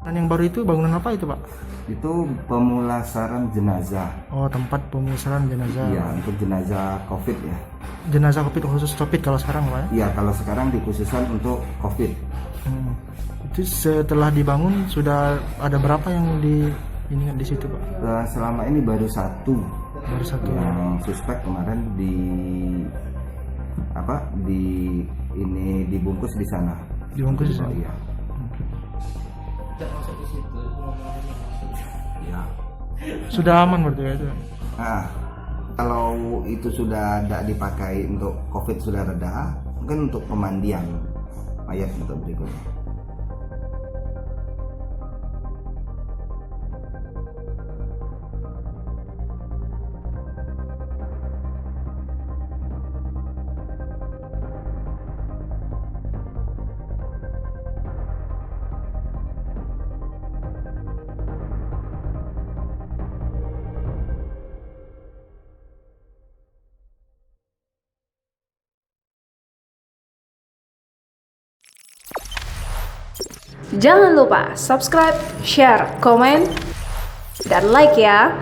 Dan yang baru itu bangunan apa itu, Pak? Itu pemulasaran jenazah. Oh, tempat pemulasaran jenazah. Iya, untuk jenazah COVID ya. Jenazah COVID khusus COVID kalau sekarang, Pak ya? Iya, kalau sekarang dikhususkan untuk COVID. Itu setelah dibangun sudah ada berapa yang di situ, Pak? Selama ini baru satu. Baru satu. Yang suspek kemarin dibungkus di sana. Dibungkus di sana. Iya. Ya. Sudah aman berarti ya itu. Nah, kalau itu sudah tidak dipakai untuk COVID sudah reda, mungkin untuk pemandian mayat untuk berikutnya. Jangan lupa subscribe, share, komen, dan like ya.